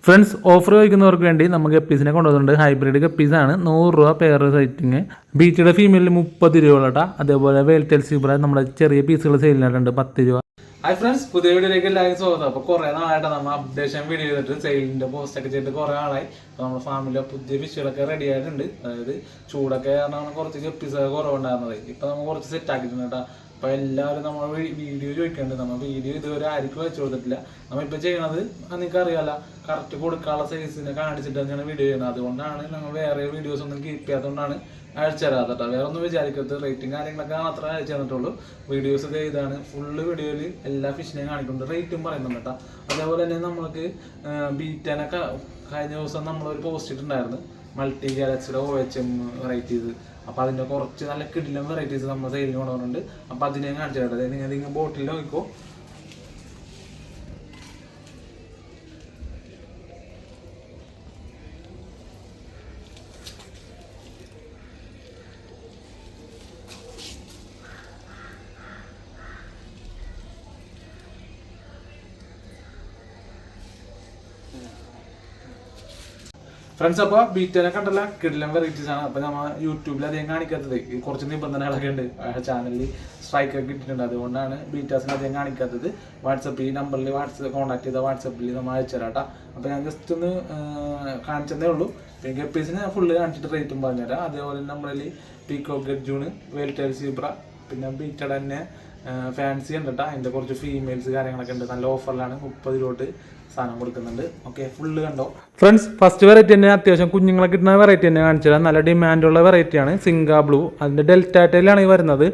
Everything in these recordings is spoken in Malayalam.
ഫ്രണ്ട്സ് ഓഫർ ചോദിക്കുന്നവർക്ക് വേണ്ടി നമുക്ക് ഗപ്പീസിനെ കൊണ്ടുവന്നിട്ടുണ്ട്. ഹൈബ്രിഡ് ഗപ്പീസാണ്. 100 രൂപ പെയർ സൈറ്റിങ്. ബീച്ചയുടെ ഫീമെയിലിൽ 30 രൂപ കേട്ടോ. അതേപോലെ വെൽറ്റൽ സീബ്ര നമ്മുടെ ചെറിയ പീസുകൾ സെയിലിനായിട്ടുണ്ട് 10 രൂപ. ഹായ് ഫ്രണ്ട്സ്, പുതിയ വീഡിയോയിലേക്ക് എല്ലാവരും സ്വാഗതം. അപ്പോൾ കുറേ നാളായിട്ട് നമ്മൾ അപ്ഡേഷൻ വീഡിയോ ചെയ്തിട്ട് സെയിലിൻ്റെ പോസ്റ്റൊക്കെ ചെയ്തിട്ട് കുറേ നാളായി. അപ്പോൾ നമ്മുടെ ഫാമിലിയിലെ പുതിയ ഫിഷുകളൊക്കെ റെഡി ആയിട്ടുണ്ട്. അതായത് ചൂടൊക്കെ കാരണം കുറച്ച് ഗപ്പീസൊക്കെ കുറവുണ്ടായിരുന്നത്. ഇപ്പോൾ നമ്മൾ കുറച്ച് സെറ്റ് ആക്കിയിട്ടുണ്ട് കേട്ടോ. അപ്പോൾ എല്ലാവരും നമ്മൾ വീഡിയോ ചോദിക്കുന്നുണ്ട്. നമ്മൾ വീഡിയോ ഇതുവരെ ആർക്കും വെച്ച് കൊടുത്തിട്ടില്ല. നമ്മളിപ്പോൾ ചെയ്യണത് നിങ്ങൾക്ക് അറിയാമല്ലോ, കറക്റ്റ് കൊടുക്കാനുള്ള സൈസിനെ കാണിച്ചിട്ട് തന്നെയാണ് വീഡിയോ ചെയ്യുന്നത്. അതുകൊണ്ടാണ് ഞങ്ങൾ വേറെ വീഡിയോസ് ഒന്നും കീപ്പ് ചെയ്യാത്തതുകൊണ്ടാണ് അയച്ചു തരാത്ത കേട്ടോ. വേറെ ഒന്നും വിചാരിക്കരുത്. റേറ്റും കാര്യങ്ങളൊക്കെ മാത്രമേ അയച്ചു തന്നിട്ടുള്ളൂ. വീഡിയോസ് ഒക്കെ ഇതാണ്. ഫുള്ള് വീഡിയോയിൽ എല്ലാ ഫിഷിനെയും കാണിക്കുന്നുണ്ട്, റേറ്റും പറയുന്നുണ്ട് കേട്ടോ. അതേപോലെ തന്നെ നമ്മൾക്ക് ബീറ്റാനൊക്കെ കഴിഞ്ഞ ദിവസം നമ്മളൊരു പോസ്റ്റ് ഇട്ടുണ്ടായിരുന്നു, മൾട്ടി ഗാലക്സിയുടെ OHM വെറൈറ്റീസ്. അപ്പോൾ അതിൻ്റെ കുറച്ച് നല്ല കിടിലം വെറൈറ്റീസ് നമ്മൾ സെയിലിന് കൊണ്ടുവന്നിട്ടുണ്ട്. അപ്പോൾ അതിനെ കാണിച്ചു തരട്ടെ. നിങ്ങൾ ബോട്ടിൽ നോക്കിക്കോ. ഫ്രണ്ട്സ്, അപ്പോൾ ബീറ്റനെ കണ്ടല്ല കിടിലം വെറൈറ്റീസ് ആണ്. അപ്പോൾ നമ്മൾ യൂട്യൂബിൽ അധികം കാണിക്കാത്തത് കുറച്ച് നിബന്ധനകളൊക്കെ ഉണ്ട്. ചാനലിൽ സ്ട്രൈക്കൊക്കെ കിട്ടിയിട്ടുണ്ട്. അതുകൊണ്ടാണ് ബീറ്റാസിന് അധികം കാണിക്കാത്തത്. വാട്സപ്പ് ഈ നമ്പറിൽ കോൺടാക്ട് ചെയ്താൽ വാട്സപ്പിൽ നമ്മൾ അയച്ചു തരാം കേട്ടോ. അപ്പോൾ ഞാൻ ജസ്റ്റ് ഒന്ന് കാണിച്ചതേ ഉള്ളൂ. പിന്നെ ഗപ്പീസിന് ഫുള്ള് കാണിച്ചിട്ട് റേറ്റും പറഞ്ഞുതരാം. അതേപോലെ നമ്മളിൽ പീക്കോക്ക് ഗഡ്ജൂണ്, വെൽറ്റൽ സീബ്ര, പിന്നെ ബീറ്റയുടെ തന്നെ ഫാൻസി ഉണ്ട് കേട്ടോ. അതിൻ്റെ കുറച്ച് ഫീമെയിൽസ് കാര്യങ്ങളൊക്കെ ഉണ്ട്. നല്ല ഓഫറിലാണ് 30 രൂപ സാധനം കൊടുക്കുന്നുണ്ട്. ഓക്കെ, ഫുള്ള് കണ്ടോ ഫ്രണ്ട്സ്. ഫസ്റ്റ് വെറൈറ്റി തന്നെ അത്യാവശ്യം കുഞ്ഞുങ്ങളെ കിട്ടുന്ന വെറൈറ്റി തന്നെ കാണിച്ചു തരാം. നല്ല ഡിമാൻഡുള്ള വെറൈറ്റിയാണ് സിംഗാ ബ്ലൂ. അതിൻ്റെ ഡെൽറ്റ ടൈലാണ് ഈ വരുന്നത്.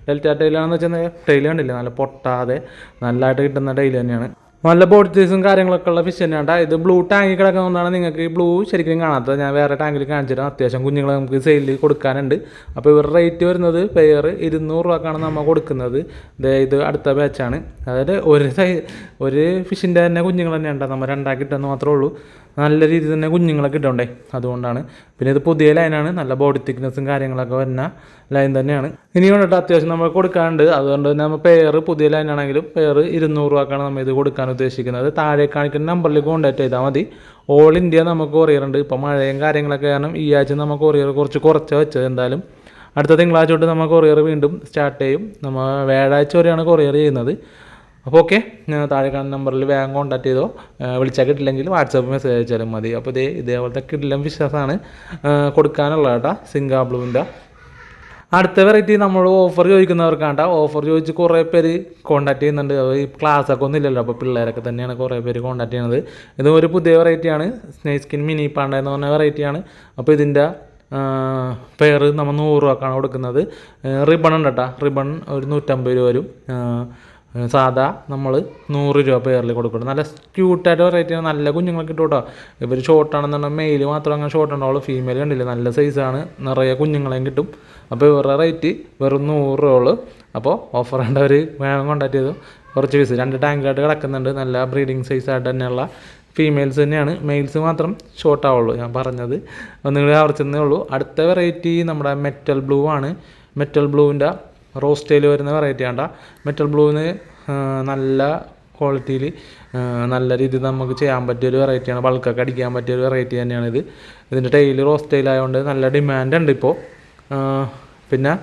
ഡെൽറ്റ ടൈലാണെന്ന് വെച്ചാൽ ടൈൽ കണ്ടില്ല, നല്ല പൊട്ടാതെ നല്ലതായിട്ട് കിട്ടുന്ന ടൈൽ തന്നെയാണ്. നല്ല ബോഡി സൈസും കാര്യങ്ങളൊക്കെ ഉള്ള ഫിഷ് തന്നെയാണ്. ഇത് ബ്ലൂ ടാങ്കിൽ കിടക്കുന്നതുകൊണ്ടാണ് നിങ്ങൾക്ക് ഈ ബ്ലൂ ശരിക്കും കാണാത്തത്. ഞാൻ വേറെ ടാങ്കിൽ കാണിച്ചു തരാം. അത്യാവശ്യം കുഞ്ഞുങ്ങളെ നമുക്ക് സെയിലിൽ കൊടുക്കാനുണ്ട്. അപ്പോൾ ഇവരുടെ റേറ്റ് വരുന്നത് പെയർ 200 രൂപക്കാണ് നമ്മൾ കൊടുക്കുന്നത്. ഇത് അടുത്ത ബാച്ചാണ്. അതായത് ഒരു ഫിഷിൻ്റെ തന്നെ കുഞ്ഞുങ്ങൾ തന്നെ ഉണ്ട്. നമ്മൾ രണ്ടാക്കി കിട്ടുമെന്ന് മാത്രമേ ഉള്ളൂ. നല്ല രീതിയിൽ തന്നെ കുഞ്ഞുങ്ങളെ കിട്ടണ്ടേ, അതുകൊണ്ടാണ്. പിന്നെ ഇത് പുതിയ ലൈനാണ്. നല്ല ബോഡി തിക്നെസ്സും കാര്യങ്ങളൊക്കെ വരുന്ന ലൈൻ തന്നെയാണ്. ഇനി കൊണ്ടിട്ട് അത്യാവശ്യം നമ്മൾ കൊടുക്കാനുണ്ട്. അതുകൊണ്ട് തന്നെ നമ്മൾ പെയർ പുതിയ ലൈനാണെങ്കിലും പെയർ 200 രൂപക്കാണ് നമ്മൾ ഇത് കൊടുക്കാൻ ഉദ്ദേശിക്കുന്നത്. താഴെ കാണിക്കുന്ന നമ്പറിൽ കോൺടാക്ട് ചെയ്താൽ മതി. ഓൾ ഇന്ത്യ നമുക്ക് കൊറിയറുണ്ട്. ഇപ്പോൾ മഴയും കാര്യങ്ങളൊക്കെ കാരണം ഈ ആഴ്ച നമുക്ക് കൊറിയർ കുറച്ച് വെച്ചത്. എന്തായാലും അടുത്ത തിങ്കളാഴ്ച തൊട്ട് നമ്മൾ കൊറിയർ വീണ്ടും സ്റ്റാർട്ട് ചെയ്യും. നമ്മൾ വ്യാഴാഴ്ച വരെയാണ് കൊറിയർ ചെയ്യുന്നത്. അപ്പോൾ ഓക്കെ, താഴെ കാണുന്ന നമ്പറിൽ വേഗം കോൺടാക്ട് ചെയ്തോ. വിളിച്ചാൽ കിട്ടില്ലെങ്കിൽ വാട്സാപ്പ് മെസ്സേജ് അയച്ചാലും മതി. അപ്പോൾ ഇതേപോലത്തെ കിടിലം വിശ്വാസമാണ് കൊടുക്കാനുള്ളത് കേട്ടോ, സിംഗാ ബ്ലൂവിൻ്റെ. അടുത്ത വെറൈറ്റി നമ്മൾ ഓഫർ ചോദിക്കുന്നവർക്കാണ്ട. ഓഫർ ചോദിച്ച് കുറേ പേര് കോൺടാക്ട് ചെയ്യുന്നുണ്ട്. ഈ ക്ലാസ്സൊക്കെ ഒന്നും ഇല്ലല്ലോ, അപ്പോൾ പിള്ളേരൊക്കെ തന്നെയാണ് കുറേ പേര് കോൺടാക്ട് ചെയ്യുന്നത്. ഇത് ഒരു പുതിയ വെറൈറ്റിയാണ്, സ്നേക് സ്കിൻ മിനി പാണ്ട എന്ന് പറഞ്ഞ വെറൈറ്റിയാണ്. അപ്പോൾ ഇതിൻ്റെ പെയർ നമ്മൾ 100 രൂപക്കാണ് കൊടുക്കുന്നത്. റിബൺ ഉണ്ട് കേട്ടോ. റിബൺ ഒരു 150 രൂപ വരും. സാധാ നമ്മൾ 100 രൂപ പെയറിൽ കൊടുക്കണം. നല്ല ക്യൂട്ടായിട്ട് വെറൈറ്റിയാണ്. നല്ല കുഞ്ഞുങ്ങൾക്ക് കിട്ടും കേട്ടോ. ഇവർ ഷോർട്ടാണെന്നുണ്ടെങ്കിൽ മെയിൽ മാത്രം അങ്ങനെ ഷോർട്ട് ഉണ്ടാവുള്ളൂ. ഫീമെയിൽ കണ്ടില്ല, നല്ല സൈസാണ്, നിറയെ കുഞ്ഞുങ്ങളെയും കിട്ടും. അപ്പോൾ ഇവരുടെ റേറ്റ് വെറും 100 രൂപ ഉള്ളൂ. അപ്പോൾ ഓഫർ ഉണ്ടവർ വേഗം കോൺടാക്ട് ചെയ്തു. കുറച്ച് പീസ് 2 ടാങ്കിലായിട്ട് കിടക്കുന്നുണ്ട്. നല്ല ബ്രീഡിങ് സൈസായിട്ട് തന്നെയുള്ള ഫീമെയിൽസ് തന്നെയാണ്. മെയിൽസ് മാത്രം ഷോർട്ട് ആവുള്ളൂ. ഞാൻ പറഞ്ഞത് ഒന്നുകൂടി ആവർത്തിച്ചതേ ഉള്ളൂ. അടുത്ത വെറൈറ്റി നമ്മുടെ മെറ്റൽ ബ്ലൂ ആണ്. മെറ്റൽ ബ്ലൂവിൻ്റെ റോസ്റ്റയിൽ വരുന്ന വെറൈറ്റി ആണ്ട. മെറ്റൽ ബ്ലൂവിന് നല്ല ക്വാളിറ്റിയിൽ നല്ല രീതിയിൽ നമുക്ക് ചെയ്യാൻ പറ്റിയൊരു വെറൈറ്റിയാണ്. ബൾക്കൊക്കെ അടിക്കാൻ പറ്റിയൊരു വെറൈറ്റി തന്നെയാണിത്. ഇതിൻ്റെ ടൈൽ റോസ്റ്റയിലായതുകൊണ്ട് നല്ല ഡിമാൻഡ് ഉണ്ട് ഇപ്പോൾ. പിന്നെ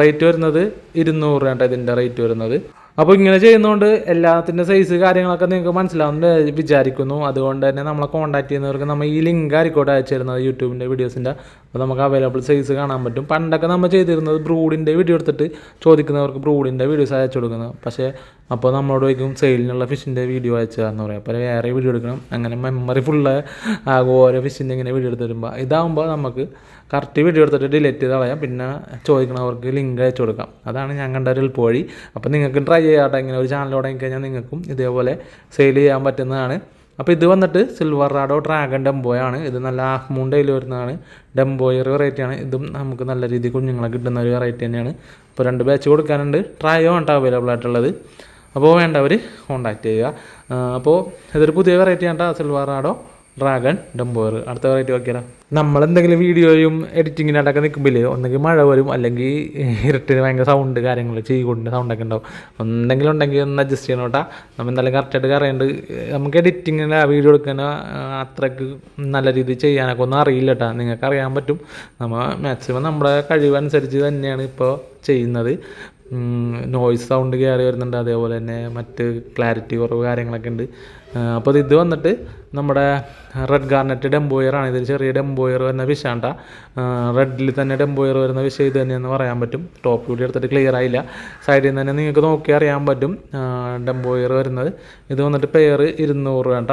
റേറ്റ് വരുന്നത് 200 രൂപ ഇതിൻ്റെ റേറ്റ് വരുന്നത്. അപ്പോൾ ഇങ്ങനെ ചെയ്യുന്നതുകൊണ്ട് എല്ലാത്തിൻ്റെ സൈസ് കാര്യങ്ങളൊക്കെ നിങ്ങൾക്ക് മനസ്സിലാവുമെന്ന് വിചാരിക്കുന്നു. അതുകൊണ്ട് തന്നെ നമ്മളെ കോൺടാക്ട് ചെയ്യുന്നവർക്ക് നമ്മൾ ഈ ലിങ്ക് ആയിക്കോട്ടെ അയച്ചു തരുന്നത് യൂട്യൂബിൻ്റെ വീഡിയോസിൻ്റെ. അപ്പോൾ നമുക്ക് അവൈലബിൾ സൈസ് കാണാൻ പറ്റും. പണ്ടൊക്കെ നമ്മൾ ചെയ്തിരുന്നത് ബ്രൂഡിൻ്റെ വീഡിയോ എടുത്തിട്ട് ചോദിക്കുന്നവർക്ക് ബ്രൂഡിൻ്റെ വീഡിയോസ് അയച്ചു കൊടുക്കുന്നത്. പക്ഷേ അപ്പോൾ നമ്മളോട് വയ്ക്കും സെയിലിനുള്ള ഫിഷിൻ്റെ വീഡിയോ അയച്ചു തരാമെന്ന് പറയും. അപ്പോൾ വേറെ വീഡിയോ എടുക്കണം. അങ്ങനെ മെമ്മറി ഫുള്ള് ആകും ഓരോ ഫിഷിൻ്റെ ഇങ്ങനെ വീഡിയോ എടുത്ത് വരുമ്പോൾ. ഇതാകുമ്പോൾ നമുക്ക് കറക്റ്റ് വീഡിയോ എടുത്തിട്ട് ഡിലീറ്റ് ചെയ്ത് കളയാം. പിന്നെ ചോദിക്കണവർക്ക് ലിങ്ക് അയച്ചു കൊടുക്കാം. അതാണ് ഞാൻ കണ്ട ഒരു എളുപ്പ വഴി. അപ്പോൾ നിങ്ങൾക്ക് ട്രൈ ചെയ്യാട്ടെ. ഇങ്ങനെ ഒരു ചാനൽ തുടങ്ങി കഴിഞ്ഞാൽ നിങ്ങൾക്കും ഇതേപോലെ സെയിൽ ചെയ്യാൻ പറ്റുന്നതാണ്. അപ്പോൾ ഇത് വന്നിട്ട് സിൽവർ റാഡോ ഡ്രാഗൺ ഡെംബോയാണ്. ഇത് നല്ല ഹാഫ് മൂൺ ഡേയിൽ വരുന്നതാണ്. ഡെംബോയർ വെറൈറ്റിയാണ്. ഇതും നമുക്ക് നല്ല രീതിയിൽ കുഞ്ഞുങ്ങളെ കിട്ടുന്ന ഒരു വെറൈറ്റി തന്നെയാണ്. അപ്പോൾ 2 ബാച്ച് കൊടുക്കാനുണ്ട്. ട്രയോ ആണ് അവൈലബിൾ ആയിട്ടുള്ളത്. അപ്പോൾ വേണ്ടവർ കോൺടാക്ട് ചെയ്യുക. അപ്പോൾ ഇതൊരു പുതിയ വെറൈറ്റി ആണ് സിൽവർ റാഡോ ഡ്രാഗൺ ഡംബോയർ. അടുത്ത വെറൈറ്റി നോക്കിയാലോ. നമ്മളെന്തെങ്കിലും വീഡിയോയും എഡിറ്റിങ്ങിനായിട്ടൊക്കെ നിൽക്കുമ്പോൾ ഒന്നെങ്കിൽ മഴ വരും, അല്ലെങ്കിൽ ഇരുട്ടിന് ഭയങ്കര സൗണ്ട് കാര്യങ്ങൾ ചെയ്തുകൊണ്ട് സൗണ്ടൊക്കെ ഉണ്ടാവും. എന്തെങ്കിലും ഉണ്ടെങ്കിൽ ഒന്ന് അഡ്ജസ്റ്റ് ചെയ്യണം കേട്ടോ. നമ്മൾ എന്തായാലും കറക്റ്റായിട്ട് അറിയേണ്ട, നമുക്ക് എഡിറ്റിങ്ങിന് വീഡിയോ എടുക്കാൻ അത്രയ്ക്ക് നല്ല രീതിയിൽ ചെയ്യാനൊക്കെ ഒന്നും അറിയില്ല കേട്ടോ. നിങ്ങൾക്ക് അറിയാൻ പറ്റും. നമ്മൾ മാക്സിമം നമ്മുടെ കഴിവനുസരിച്ച് തന്നെയാണ് ഇപ്പോൾ ചെയ്യുന്നത്. നോയ്സ് സൗണ്ട് കയറി വരുന്നുണ്ട്, അതേപോലെ തന്നെ മറ്റ് ക്ലാരിറ്റി കുറവ് കാര്യങ്ങളൊക്കെ ഉണ്ട്. അപ്പോൾ ഇത് വന്നിട്ട് നമ്മുടെ റെഡ് ഗാർനെറ്റ് ഡംബോയറാണ്. ഇതിൽ ചെറിയ ഡംബോയർ വരുന്ന ഫിഷാണ്ട. റെഡിൽ തന്നെ ഡംബോയർ വരുന്ന ഫിഷ് ഇത് തന്നെയെന്ന് പറയാൻ പറ്റും. ടോപ്പ് വീഡിയോ എടുത്തിട്ട് ക്ലിയർ ആയില്ല. സൈഡിൽ നിന്ന് തന്നെ നിങ്ങൾക്ക് നോക്കി അറിയാൻ പറ്റും ഡംബോയർ വരുന്നത്. ഇത് വന്നിട്ട് പെയർ 200 വേണ്ട.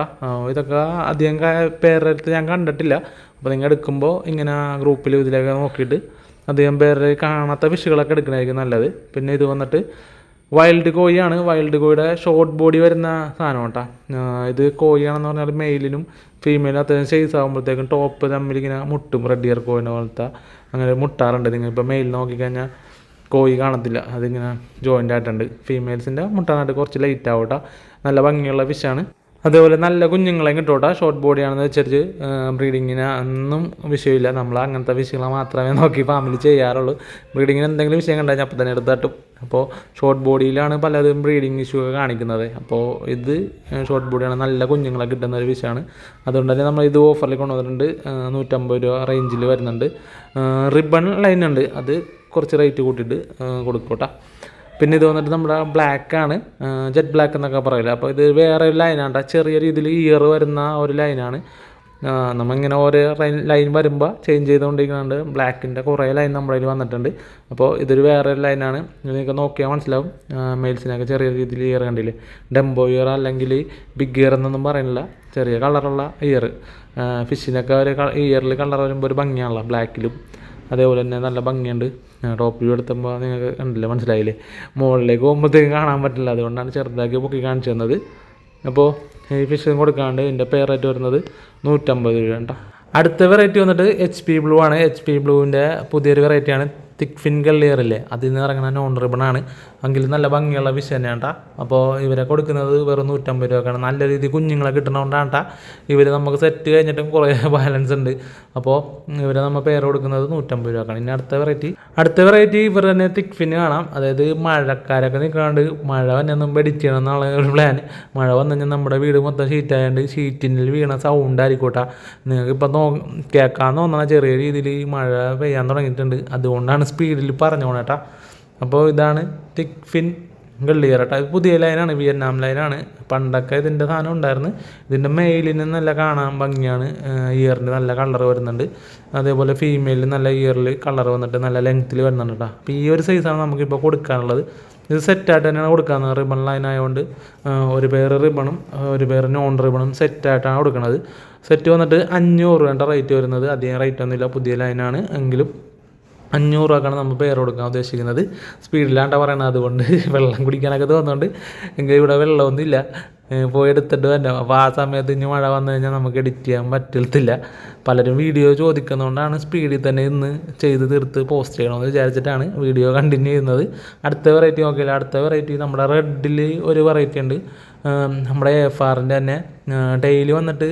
ഇതൊക്കെ അധികം പേരെടുത്ത് ഞാൻ കണ്ടിട്ടില്ല. അപ്പോൾ നിങ്ങൾ എടുക്കുമ്പോൾ ഇങ്ങനെ ഗ്രൂപ്പിൽ ഇതിലൊക്കെ നോക്കിയിട്ട് അധികം പേര് കാണാത്ത ഫിഷുകളൊക്കെ എടുക്കണമായിരിക്കും നല്ലത്. പിന്നെ ഇത് വന്നിട്ട് വൈൽഡ് കോയിയാണ്. വൈൽഡ് കോയിയുടെ ഷോർട്ട് ബോഡി വരുന്ന സാധനം കേട്ടോ. ഇത് കോയിയാണെന്ന് പറഞ്ഞാൽ മെയിലിനും ഫീമെയിലും അത്യാവശ്യം സൈസ് ആകുമ്പോഴത്തേക്കും ടോപ്പ് തമ്മിൽ ഇങ്ങനെ മുട്ടും. റെഡ് ഇയർ കോയിനെ പോലത്തെ അങ്ങനെ മുട്ടാറുണ്ട്. നിങ്ങളിപ്പോൾ മെയിൽ നോക്കിക്കഴിഞ്ഞാൽ കോയി കാണത്തില്ല, അതിങ്ങനെ ജോയിൻ്റ് ആയിട്ടുണ്ട്. ഫീമെയിൽസിൻ്റെ മുട്ടാനായിട്ട് കുറച്ച് ലൈറ്റ് ആവും കേട്ടോ. നല്ല ഭംഗിയുള്ള ഫിഷാണ്. അതേപോലെ നല്ല കുഞ്ഞുങ്ങളെ കിട്ടോട്ടെ. ഷോർട്ട് ബോഡിയാണെന്ന് വെച്ചിട്ട് ബ്രീഡിങ്ങിന് ഒന്നും വിഷയമില്ല. നമ്മൾ അങ്ങനത്തെ വിഷയങ്ങൾ മാത്രമേ നോക്കി ഫാമിലി ചെയ്യാറുള്ളൂ. ബ്രീഡിങ്ങിന് എന്തെങ്കിലും വിഷയം കണ്ടാൽ അപ്പം തന്നെ എടുത്ത് തട്ടും. അപ്പോൾ ഷോർട്ട് ബോഡിയിലാണ് പലതും ബ്രീഡിങ് ഇഷ്യൂ ഒക്കെ കാണിക്കുന്നത്. അപ്പോൾ ഇത് ഷോർട്ട് ബോഡിയാണ്, നല്ല കുഞ്ഞുങ്ങളെ കിട്ടുന്ന ഒരു വിഷയമാണ്. അതുകൊണ്ട് തന്നെ നമ്മൾ ഇത് ഓഫറിൽ കൊണ്ടുവന്നിട്ടുണ്ട്. 150 രൂപ റേഞ്ചിൽ വരുന്നുണ്ട്. റിബൺ ലൈൻ ഉണ്ട്, അത് കുറച്ച് റേറ്റ് കൂട്ടിയിട്ട് കൊടുക്കൂട്ടാ. പിന്നെ ഇത് വന്നിട്ട് നമ്മുടെ ബ്ലാക്കാണ്, ജെറ്റ് ബ്ലാക്ക് എന്നൊക്കെ പറയില്ല. അപ്പോൾ ഇത് വേറെ ഒരു ലൈനാണ്, ചെറിയ രീതിയിൽ ഇയർ വരുന്ന ഒരു ലൈനാണ്. നമ്മളിങ്ങനെ ഓരോ ലൈൻ വരുമ്പോൾ ചേഞ്ച് ചെയ്തുകൊണ്ടിരിക്കുന്നുണ്ട്. ബ്ലാക്കിൻ്റെ കുറേ ലൈൻ നമ്മുടെ കയ്യിൽ വന്നിട്ടുണ്ട്. അപ്പോൾ ഇതൊരു വേറെ ഒരു ലൈനാണ്. നിങ്ങൾക്ക് നോക്കിയാൽ മനസ്സിലാവും. മെയിൽസിനൊക്കെ ചെറിയ രീതിയിൽ ഇയർ കണ്ടില്ലേ. ഡംബോ ഇയർ അല്ലെങ്കിൽ ബിഗ് ഇയർ എന്നൊന്നും പറയുന്നില്ല, ചെറിയ കളറുള്ള ഇയർ. ഫിഷിനൊക്കെ ഒരു ഇയറിൽ കളർ വരുമ്പോൾ ഒരു ഭംഗിയാണല്ലോ ബ്ലാക്കിലും. അതേപോലെ തന്നെ നല്ല ഭംഗിയുണ്ട്. ടോപ്പ് വ്യൂ എടുത്തുമ്പോൾ നിങ്ങൾക്ക് കണ്ടില്ല, മനസ്സിലായില്ലേ. മുകളിലേക്ക് പോകുമ്പോഴത്തേക്ക് കാണാൻ പറ്റില്ല, അതുകൊണ്ടാണ് ചെറുതാക്കി പൊക്കി കാണിച്ചു തന്നത്. അപ്പോൾ ഈ ഫിഷും കൊടുക്കാണ്ട് ഇതിൻ്റെ പെയർ റേറ്റ് വരുന്നത് 150 രൂപ കേട്ടോ. അടുത്ത വെറൈറ്റി വന്നിട്ട് HP ബ്ലൂ ആണ്. HP ബ്ലൂവിൻ്റെ പുതിയൊരു വെറൈറ്റിയാണ്. തിക്ക് ഫിൻ ഗള്ളിയറില്ലേ, അതിൽ നിന്ന് ഇറങ്ങുന്ന നോൺ റിബണാണ്. എങ്കിലും നല്ല ഭംഗിയുള്ള ഫിഷ് തന്നെയാണ് കേട്ടോ. അപ്പോൾ ഇവരെ കൊടുക്കുന്നത് വെറും 150 രൂപക്കാണ്. നല്ല രീതിയിൽ കുഞ്ഞുങ്ങളെ കിട്ടണതുകൊണ്ടാണ് കേട്ടോ. ഇവർ നമുക്ക് സെറ്റ് കഴിഞ്ഞിട്ടും കുറേ ബാലൻസ് ഉണ്ട്. അപ്പോൾ ഇവരെ നമ്മൾ പേര് കൊടുക്കുന്നത് 150 രൂപക്കാണ്. ഇനി അടുത്ത വെറൈറ്റി ഇവർ തന്നെ തിക്ക് ഫിൻ കാണാം. അതായത് മഴക്കാരൊക്കെ നിൽക്കാണ്ട് മഴ വന്നൊന്നും എഡിറ്റ് ചെയ്യണം എന്നുള്ള ഒരു പ്ലാൻ. മഴ വന്നു കഴിഞ്ഞാൽ നമ്മുടെ വീട് മൊത്തം ഷീറ്റായതുകൊണ്ട് ഷീറ്റിനിൽ വീണ സൗണ്ട് ആയിരിക്കോട്ടെ. നിങ്ങൾക്കിപ്പോൾ കേൾക്കാൻ തോന്നുന്ന ചെറിയ രീതിയിൽ മഴ പെയ്യാൻ തുടങ്ങിയിട്ടുണ്ട്. അതുകൊണ്ടാണ് സ്പീഡിൽ പറഞ്ഞോണേട്ടാ. അപ്പോൾ ഇതാണ് തിക്ക് ഫിൻ ഗള്ളിയർ കേട്ടോ. ഇത് പുതിയ ലൈനാണ്, വിയറ്റ്നാം ലൈനാണ്. പണ്ടൊക്കെ ഇതിൻ്റെ സാധനം ഉണ്ടായിരുന്നു. ഇതിൻ്റെ മെയിലിന് നല്ല കാണാൻ ഭംഗിയാണ്. ഇയറിന് നല്ല കളർ വരുന്നുണ്ട്. അതേപോലെ ഫീമെയിലിന് നല്ല ഇയറിൽ കളർ വന്നിട്ട് നല്ല ലെങ്ത്തിൽ വരുന്നുണ്ട് കേട്ടോ. അപ്പോൾ ഈ ഒരു സൈസാണ് നമുക്കിപ്പോൾ കൊടുക്കാനുള്ളത്. ഇത് സെറ്റായിട്ട് തന്നെയാണ് കൊടുക്കുന്നത്. റിബൺ ലൈൻ ആയതുകൊണ്ട് ഒരു പേര് റിബണും ഒരു പേര് നോൺ റിബണും സെറ്റായിട്ടാണ് കൊടുക്കുന്നത്. സെറ്റ് വന്നിട്ട് 500 രൂപ റേറ്റ് വരുന്നത്. അധികം റേറ്റ് ഒന്നുമില്ല, പുതിയ ലൈനാണ്. എങ്കിലും 500 രൂപക്കാണ് നമ്മൾ പേര് കൊടുക്കാൻ ഉദ്ദേശിക്കുന്നത്. സ്പീഡിലാണ്ട പറയണത്, അതുകൊണ്ട് വെള്ളം കുടിക്കാനൊക്കെ തോന്നുന്നുണ്ട്. എങ്കിൽ ഇവിടെ വെള്ളമൊന്നുമില്ല, പോയി എടുത്തിട്ട് തന്നെ. അപ്പോൾ ആ സമയത്ത് ഇനി മഴ വന്നു കഴിഞ്ഞാൽ നമുക്ക് എഡിറ്റ് ചെയ്യാൻ പറ്റത്തില്ല. പലരും വീഡിയോ ചോദിക്കുന്നതുകൊണ്ടാണ് സ്പീഡിൽ തന്നെ ഇന്ന് ചെയ്ത് തീർത്ത് പോസ്റ്റ് ചെയ്യണമെന്ന് വിചാരിച്ചിട്ടാണ് വീഡിയോ കണ്ടിന്യൂ ചെയ്യുന്നത്. അടുത്ത വെറൈറ്റി നോക്കിയില്ല. അടുത്ത വെറൈറ്റി നമ്മുടെ റെഡിൽ ഒരു വെറൈറ്റി ഉണ്ട്. നമ്മുടെ AFRൻ്റെ തന്നെ ഡെയിലി വന്നിട്ട്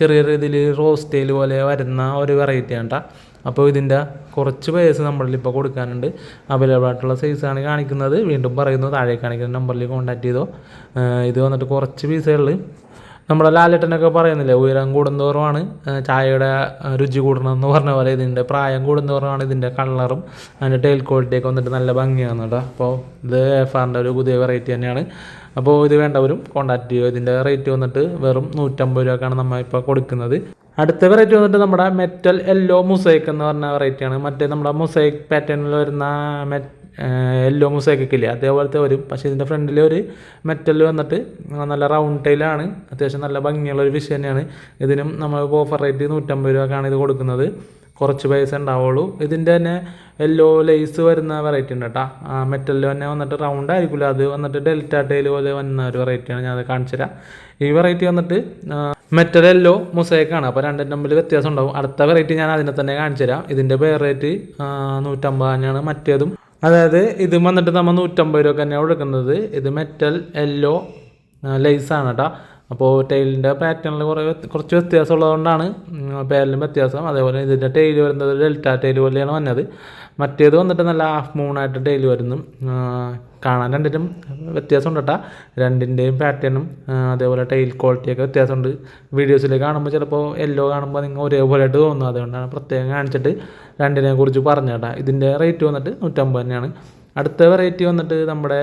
ചെറിയ രീതിയിൽ റോസ് ടെയിൽ പോലെ വരുന്ന ഒരു വെറൈറ്റിയാണ് കേട്ടോ. അപ്പോൾ ഇതിൻ്റെ കുറച്ച് പേഴ്സ് നമ്മളിപ്പോൾ കൊടുക്കാനുണ്ട്. അവൈലബിൾ ആയിട്ടുള്ള സൈസാണ് കാണിക്കുന്നത്. വീണ്ടും പറയുന്നു, താഴെ കാണിക്കുന്ന നമ്പറിൽ കോൺടാക്ട് ചെയ്തോ. ഇത് വന്നിട്ട് കുറച്ച് പീസുകളിൽ നമ്മുടെ ലാലേട്ടനൊക്കെ പറയുന്നില്ലേ, ഉയരം കൂടുന്തോറുമാണ് ചായയുടെ രുചി കൂടണമെന്ന് പറഞ്ഞ പോലെ ഇതിൻ്റെ പ്രായം കൂടുന്തോറുമാണ് ഇതിൻ്റെ കളറും അതിൻ്റെ ടെയിൽ ക്വാളിറ്റിയൊക്കെ വന്നിട്ട് നല്ല ഭംഗിയാണ് കേട്ടോ. അപ്പോൾ ഇത് AFRൻ്റെ ഒരു പുതിയ വെറൈറ്റി തന്നെയാണ്. അപ്പോൾ ഇത് വേണ്ടവരും കോൺടാക്ട് ചെയ്യുക. ഇതിൻ്റെ റേറ്റ് വന്നിട്ട് വെറും 150 രൂപക്കാണ് നമ്മൾ ഇപ്പോൾ കൊടുക്കുന്നത്. അടുത്ത വെറൈറ്റി വന്നിട്ട് നമ്മുടെ മെറ്റൽ യെല്ലോ മൊസൈക്ക് എന്ന് പറഞ്ഞ വെറൈറ്റിയാണ്. മറ്റേ നമ്മുടെ മൊസൈക്ക് പാറ്റേണിൽ വരുന്ന യെല്ലോ മൊസൈക്കൊക്കെ ഇല്ലേ, അതേപോലത്തെ വരും. പക്ഷേ ഇതിൻ്റെ ഫ്രണ്ടിൽ ഒരു മെറ്റൽ വന്നിട്ട് നല്ല റൗണ്ട് ടൈലാണ്. അത്യാവശ്യം നല്ല ഭംഗിയുള്ള ഒരു ഫിഷ് തന്നെയാണ്. ഇതിനും നമ്മൾ ഓഫർ റേറ്റ് 150 രൂപക്കാണ് ഇത് കൊടുക്കുന്നത്. കുറച്ച് പൈസ ഉണ്ടാവുള്ളൂ. ഇതിൻ്റെ തന്നെ യെല്ലോ ലേസ് വരുന്ന വെറൈറ്റി ഉണ്ട് കേട്ടോ. മെറ്റലിൽ തന്നെ വന്നിട്ട് റൗണ്ട് ആയിരിക്കില്ല, അത് വന്നിട്ട് ഡെൽറ്റ ടൈൽ പോലെ വന്ന ഒരു വെറൈറ്റിയാണ്. ഞാൻ അത് കാണിച്ചു തരാം. ഈ വെറൈറ്റി വന്നിട്ട് മെറ്റൽ യെല്ലോ മൊസൈക്കാണ്. അപ്പോൾ രണ്ടും തമ്മിൽ വ്യത്യാസം ഉണ്ടാവും. അടുത്ത വെറൈറ്റി ഞാൻ അതിനെ തന്നെ കാണിച്ചു തരാം. ഇതിൻ്റെ പേർ റേറ്റ് 150 തന്നെയാണ്. മറ്റേതും അതായത് ഇത് വന്നിട്ട് നമ്മൾ 150 രൂപ തന്നെയാണ് കൊടുക്കുന്നത്. ഇത് മെറ്റൽ യെല്ലോ ലേസാണ് കേട്ടോ. അപ്പോൾ ടെയിലിൻ്റെ പാറ്റേണിൽ കുറച്ച് വ്യത്യാസം ഉള്ളതുകൊണ്ടാണ് പേരിലും വ്യത്യാസം. അതേപോലെ ഇതിൻ്റെ ടെയിൽ വരുന്നത് ഡെൽറ്റ ടെയിൽ പോലെയാണ് വന്നത്. മറ്റേത് വന്നിട്ട് നല്ല ഹാഫ് മൂണായിട്ട് ടെയിൽ വരുന്നു. കാണാൻ രണ്ടിനും വ്യത്യാസമുണ്ട് കേട്ടോ. രണ്ടിൻ്റെയും പാറ്റേണും അതേപോലെ ടെയിൽ ക്വാളിറ്റിയൊക്കെ വ്യത്യാസമുണ്ട്. വീഡിയോസിൽ കാണുമ്പോൾ ചിലപ്പോൾ യെല്ലോ കാണുമ്പോൾ നിങ്ങൾ ഒരേപോലെ ആയിട്ട് തോന്നും. അതുകൊണ്ടാണ് പ്രത്യേകം കാണിച്ചിട്ട് രണ്ടിനെ കുറിച്ച് പറഞ്ഞു കേട്ടോ. ഇതിൻ്റെ റേറ്റ് വന്നിട്ട് 150 തന്നെയാണ്. അടുത്ത വെറൈറ്റി വന്നിട്ട് നമ്മുടെ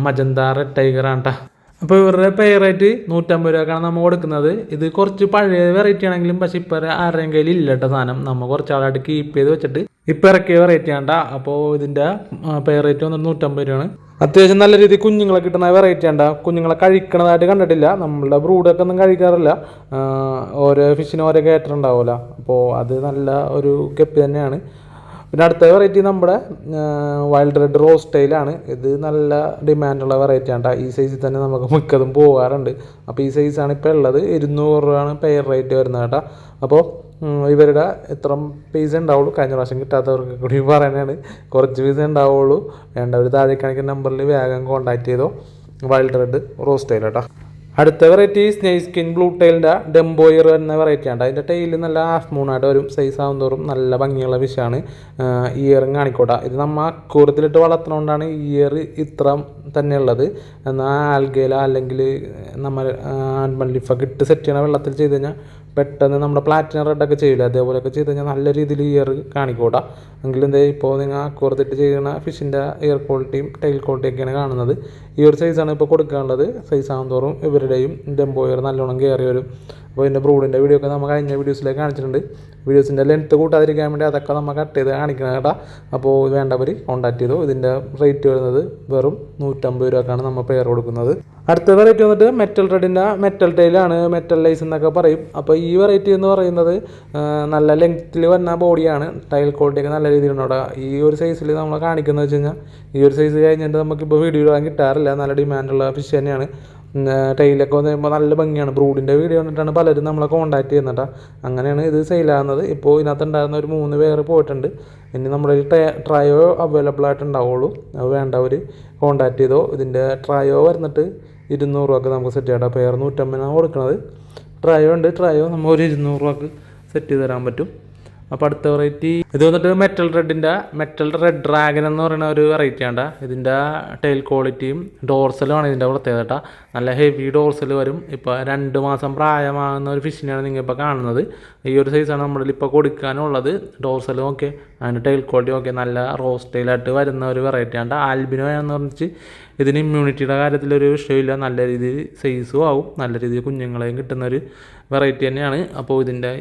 മജന്ത റെഡ് ടൈഗറാണ് കേട്ടോ. അപ്പോൾ ഇവരുടെ പേ റേറ്റ് 150 രൂപക്കാണ് നമ്മൾ കൊടുക്കുന്നത്. ഇത് കുറച്ച് പഴയ വെറൈറ്റി ആണെങ്കിലും പക്ഷേ ഇപ്പോൾ ആരുടെയും കയ്യിൽ ഇല്ല കേട്ടോ സാധനം. നമ്മൾ കുറച്ചാളായിട്ട് കീപ്പ് ചെയ്ത് വെച്ചിട്ട് ഇപ്പോൾ ഇറക്കിയ വെറൈറ്റി ആണ് കേട്ടോ. അപ്പോൾ ഇതിൻ്റെ പേ റേറ്റ് വന്നിട്ട് 150 രൂപയാണ്. അത്യാവശ്യം നല്ല രീതിയിൽ കുഞ്ഞുങ്ങളെ കിട്ടുന്ന വെറൈറ്റി ആണ്. കുഞ്ഞുങ്ങളെ കഴിക്കണതായിട്ട് കണ്ടിട്ടില്ല. നമ്മളുടെ ബ്രൂഡൊക്കെ ഒന്നും കഴിക്കാറില്ല. ഓരോ ഫിഷിനും ഓരോ കേറ്റർ ഉണ്ടാവുമല്ലോ. അപ്പോൾ അത് നല്ല ഒരു ഗപ്പി തന്നെയാണ്. പിന്നെ അടുത്ത വെറൈറ്റി നമ്മുടെ വൈൽഡ് റെഡ് റോസ് ടൈലാണ്. ഇത് നല്ല ഡിമാൻഡുള്ള വെറൈറ്റി ആണ്. ഈ സൈസിൽ തന്നെ നമുക്ക് മിക്കതും പോകാറുണ്ട്. അപ്പോൾ ഈ സൈസാണ് ഇപ്പോൾ ഉള്ളത്. 200 രൂപയാണ് പെയർ റേറ്റ് വരുന്നത് കേട്ടോ. അപ്പോൾ ഇവരുടെ ഇത്ര പീസ് ഉണ്ടാവുള്ളൂ. കഴിഞ്ഞ പ്രാവശ്യം കിട്ടാത്തവർക്ക് കൂടി പറയാനാണ്. കുറച്ച് പീസ് ഉണ്ടാവുള്ളൂ. വേണ്ടവർ താഴെ കാണിക്കുന്ന നമ്പറിൽ വേഗം കോൺടാക്ട് ചെയ്തോ. വൈൽഡ് റെഡ് റോസ് ടൈൽ കേട്ടോ. അടുത്ത വെറൈറ്റി സ്നേക് സ്കിൻ ബ്ലൂ ടൈലിൻ്റെ ഡെംബോയർ എന്ന വെറൈറ്റി ആണ്. അതിൻ്റെ ടൈൽ നല്ല ഹാഫ് മൂണായിട്ട് വരും. സൈസ് ആവും തോറും നല്ല ഭംഗിയുള്ള ഫിഷാണ്. ഇയറും കാണിക്കോട്ടെ. ഇത് നമ്മൾ അക്കൂറത്തിലിട്ട് വളർത്തുന്നതുകൊണ്ടാണ് ഇയർ ഇത്ര തന്നെയുള്ളത്. എന്നാൽ ആൽഗയില അല്ലെങ്കിൽ നമ്മൾ ആൻമൽ ലിഫൊക്കെ ഇട്ട് സെറ്റ് ചെയ്യണ വെള്ളത്തിൽ ചെയ്ത് കഴിഞ്ഞാൽ പെട്ടെന്ന് നമ്മുടെ പ്ലാറ്റിനം റെഡൊക്കെ ചെയ്യില്ല, അതേപോലെയൊക്കെ ചെയ്ത് കഴിഞ്ഞാൽ നല്ല രീതിയിൽ ഇയർ കാണിക്കൂടാ. എങ്കിലും എന്താ ഇപ്പോൾ നിങ്ങൾ അക്കൂറത്തിട്ട് ചെയ്യുന്ന ഫിഷിൻ്റെ ഇയർ ക്വാളിറ്റിയും ടൈൽ ക്വാളിറ്റിയൊക്കെയാണ് കാണുന്നത്. ഈ ഒരു സൈസാണ് ഇപ്പോൾ കൊടുക്കാനുള്ളത്. സൈസ് ആകും തോറും ഇവരുടെയും ഡെംബോയർ നല്ലോണം കയറി വരും. അപ്പോൾ ഇതിൻ്റെ ബ്രൂഡിൻ്റെ വീഡിയോ ഒക്കെ നമ്മൾ കഴിഞ്ഞ വീഡിയോസിലേക്ക് കാണിച്ചിട്ടുണ്ട്. വീഡിയോസിൻ്റെ ലെങ്ത്ത് കൂട്ടാതിരിക്കാൻ വേണ്ടി അതൊക്കെ നമ്മൾ കട്ട് ചെയ്ത് കാണിക്കണം കേട്ടോ. അപ്പോൾ വേണ്ടവർ കോൺടാക്ട് ചെയ്തു. ഇതിൻ്റെ റേറ്റ് വരുന്നത് വെറും 150 രൂപക്കാണ് നമ്മൾ പെയർ കൊടുക്കുന്നത്. അടുത്ത വെറൈറ്റി വന്നിട്ട് മെറ്റൽ റെഡിൻ്റെ മെറ്റൽ ടൈലാണ്. മെറ്റൽ ലൈസ് എന്നൊക്കെ പറയും. അപ്പോൾ ഈ വെറൈറ്റി എന്ന് പറയുന്നത് നല്ല ലെങ്ത്തിൽ വരുന്ന ബോഡിയാണ്. ടൈൽ ക്വാളിറ്റിയൊക്കെ നല്ല രീതിയിലുണ്ട്. ഈ ഒരു സൈസിൽ നമ്മൾ കാണിക്കുന്നത് വെച്ച് കഴിഞ്ഞാൽ ഈ ഒരു സൈസ് കഴിഞ്ഞിട്ട് നമുക്കിപ്പോൾ വീഡിയോ ഇടാൻ കിട്ടാറില്ല. നല്ല ഡിമാൻഡുള്ള ഫിഷ് തന്നെയാണ്. ടൈലൊക്കെ വന്ന് കഴിയുമ്പോൾ നല്ല ഭംഗിയാണ്. ബ്രൂഡിൻ്റെ വീഡിയോ കണ്ടിട്ടാണ് പലരും നമ്മളെ കോൺടാക്ട് ചെയ്യുന്നത്. അങ്ങനെയാണ് ഇത് സെയിലാകുന്നത്. ഇപ്പോൾ ഇതിനകത്ത് ഉണ്ടായിരുന്ന ഒരു 3 പേര് പോയിട്ടുണ്ട്. ഇനി നമ്മുടെ ട്രയോ അവൈലബിൾ ആയിട്ടുണ്ടാവുള്ളൂ. അത് വേണ്ടവർ കോൺടാക്ട് ചെയ്തോ. ഇതിൻ്റെ ട്രയോ വരുന്നിട്ട് 200 രൂപക്ക് നമുക്ക് സെറ്റ് ചെയ്യാം. പെയർ 150 കൊടുക്കുന്നത്. ട്രയോ ഉണ്ട്. ട്രയോ നമ്മൾ ഒരു 200 രൂപക്ക് സെറ്റ് ചെയ്ത് തരാൻ പറ്റും. അപ്പോൾ അടുത്ത വെറൈറ്റി ഇത് വന്നിട്ട് മെറ്റൽ റെഡ് ഡ്രാഗൻ എന്ന് പറയുന്ന ഒരു വെറൈറ്റി ആണ്. ഇതിൻ്റെ ടൈൽ ക്വാളിറ്റിയും ഡോർസലുമാണ് ഇതിൻ്റെ പ്രത്യേകത. നല്ല ഹെവി ഡോർസൽ വരും. ഇപ്പോൾ 2 മാസം പ്രായമാകുന്ന ഒരു ഫിഷിനെയാണ് നിങ്ങൾ ഇപ്പോൾ കാണുന്നത്. ഈ ഒരു സൈസാണ് നമ്മളിൽ ഇപ്പോൾ കൊടുക്കാനുള്ളത്. ഡോർസലും ഓക്കെ, അതിൻ്റെ ടൈൽ ക്വാളിറ്റി ഓക്കെ, നല്ല റോസ് ടൈലായിട്ട് വരുന്ന ഒരു വെറൈറ്റി ആണ്. ആൽബിനോ എന്ന് പറഞ്ഞിട്ട് ഇതിന് ഇമ്മ്യൂണിറ്റിയുടെ കാര്യത്തിലൊരു വിഷയമില്ല. നല്ല രീതിയിൽ സൈസും ആവും, നല്ല രീതിയിൽ കുഞ്ഞുങ്ങളെയും കിട്ടുന്നൊരു വെറൈറ്റി തന്നെയാണ്. അപ്പോൾ ഇതിൻ്റെ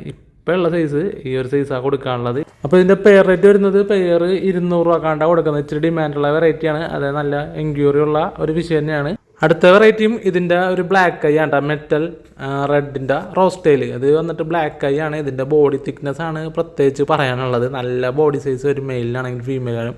ഇപ്പോൾ ഉള്ള സൈസ് ഈ ഒരു സൈസാണ് കൊടുക്കാനുള്ളത്. അപ്പോൾ ഇതിൻ്റെ പെയർ റേറ്റ് വരുന്നത് പെയർ 200 രൂപക്കാണ്ടാണ് കൊടുക്കുന്നത്. ഇച്ചിരി ഡിമാൻഡുള്ള വെറൈറ്റിയാണ്. അത് നല്ല എൻക്വയറി ഉള്ള ഒരു വിഷയം തന്നെയാണ്. അടുത്ത വെറൈറ്റിയും ഇതിൻ്റെ ഒരു ബ്ലാക്ക് ഐ ആണ്. മെറ്റൽ റെഡിൻ്റെ റോസ് ടൈൽ. ഇത് വന്നിട്ട് ബ്ലാക്ക് ഐ ആണ്. ഇതിൻ്റെ ബോഡി തിക്നെസ് ആണ് പ്രത്യേകിച്ച് പറയാനുള്ളത്. നല്ല ബോഡി സൈസ് ഒരു മെയിലിനാണെങ്കിൽ ഫീമെയിലും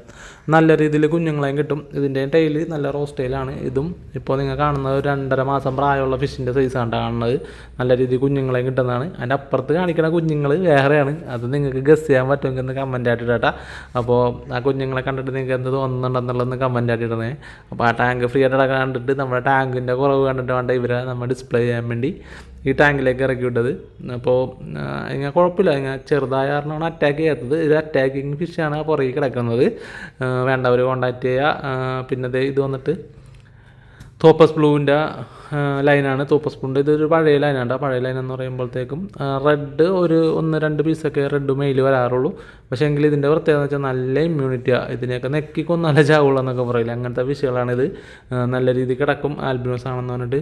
നല്ല രീതിയിൽ കുഞ്ഞുങ്ങളെയും കിട്ടും. ഇതിൻ്റെ ടൈൽ നല്ല റോസ് ടൈലാണ്. ഇതും ഇപ്പോൾ നിങ്ങൾ കാണുന്നത് 2.5 മാസം പ്രായമുള്ള ഫിഷിൻ്റെ സൈസാണ് കാണുന്നത്. നല്ല രീതിയിൽ കുഞ്ഞുങ്ങളെയും കിട്ടുന്നതാണ്. അതിൻ്റെ അപ്പുറത്ത് കാണിക്കുന്ന കുഞ്ഞുങ്ങൾ വേറെയാണ്. അത് നിങ്ങൾക്ക് ഗസ് ചെയ്യാൻ പറ്റുമെങ്കിൽ ഒന്ന് കമൻറ്റ് ആയിട്ടിട്ടാ. അപ്പോൾ ആ കുഞ്ഞുങ്ങളെ കണ്ടിട്ട് നിങ്ങൾക്ക് എന്ത് തോന്നുന്നുണ്ടെന്നുള്ളതൊന്ന് കമൻറ്റ് ആയിട്ടിടണേ. അപ്പോൾ ആ ടാങ്ക് ഫ്രീ ആയിട്ട് കണ്ടിട്ട് നമ്മുടെ ടാങ്കിൻ്റെ കുറവ് കണ്ടിട്ട് വേണ്ട ഇവരെ നമ്മൾ ഡിസ്പ്ലേ ചെയ്യാൻ വേണ്ടി ഈ ടാങ്കിലേക്ക് ഇറക്കി വിട്ടത്. അപ്പോൾ ഇങ്ങനെ കുഴപ്പമില്ല. ഇങ്ങനെ ചെറുതായ കാരണമാണ് അറ്റാക്ക് ചെയ്യാത്തത്. ഇത് അറ്റാക്കിങ് ഫിഷാണ് പുറകെ കിടക്കുന്നത്. വേണ്ടവർ കോൺടാക്ട് ചെയ്യുക. പിന്നെ ഇത് വന്നിട്ട് തോപ്പസ് ബ്ലൂവിൻ്റെ ലൈനാണ്. തോപ്പസ് ബ്ലൂവിൻ്റെ ഇതൊരു പഴയ ലൈനാണ്. പഴയ ലൈൻ എന്ന് പറയുമ്പോഴത്തേക്കും റെഡ് ഒരു 1-2 പീസൊക്കെ റെഡ് മെയിൽ വരാറുള്ളൂ. പക്ഷേ എങ്കിൽ ഇതിൻ്റെ പ്രത്യേകത എന്ന് വെച്ചാൽ നല്ല ഇമ്മ്യൂണിറ്റിയാണ്. ഇതിനെയൊക്കെ നെക്കിക്കൊന്നല്ല ചാവുള്ളൂ എന്നൊക്കെ പറയില്ല. അങ്ങനത്തെ ഫിഷുകളാണിത്. നല്ല രീതിയിൽ കിടക്കും. ആൽബിനോസ് ആണെന്ന് പറഞ്ഞിട്ട്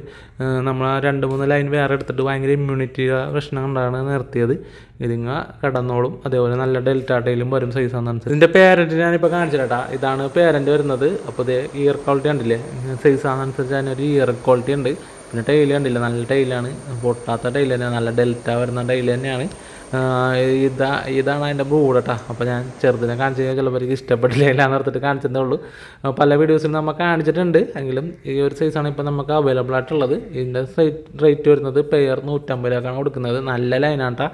നമ്മൾ 2-3 ലൈൻ വേറെ എടുത്തിട്ട് ഭയങ്കര ഇമ്മ്യൂണിറ്റിയുടെ പ്രശ്നം കൊണ്ടാണ് നിർത്തിയത്. ഇതിങ്ങ കിടന്നോളും. അതേപോലെ നല്ല ഡെൽറ്റ ടൈലും വരും സൈസാണെന്ന്. ഇതിൻ്റെ പേരൻറ്റ് ഞാനിപ്പോൾ കാണിച്ചിട്ടാ. ഇതാണ് പേരൻറ്റ് വരുന്നത്. അപ്പോൾ ഇത് ഇയർ ക്വാളിറ്റി കണ്ടില്ലേ, സൈസാണെന്നനുസരിച്ച് അതിനൊരു ഇയർ ക്വാളിറ്റി ഉണ്ട്. പിന്നെ ടൈൽ കണ്ടില്ല, നല്ല ടൈലാണ്, പൊട്ടാത്ത ടൈൽ തന്നെയാണ്, നല്ല ഡെൽറ്റ വരുന്ന ടൈൽ തന്നെയാണ്. ഇതാണ് അതിൻ്റെ ബ്രൂഡ് കേട്ടോ. അപ്പോൾ ഞാൻ ചെറുതിനെ കാണിച്ചു കഴിഞ്ഞാൽ ചിലപ്പോൾ ഇഷ്ടപ്പെട്ടില്ല, എല്ലാം നിർത്തിട്ട് കാണിച്ചതേ ഉള്ളൂ. പല വീഡിയോസിലും നമ്മൾ കാണിച്ചിട്ടുണ്ട്. എങ്കിലും ഈ ഒരു സൈസാണ് ഇപ്പോൾ നമുക്ക് അവൈലബിൾ ആയിട്ടുള്ളത്. ഇതിൻ്റെ റേറ്റ് വരുന്നത് പെയർ 150 രൂപക്കാണ് കൊടുക്കുന്നത്. നല്ല ലൈനാണ് കേട്ടോ.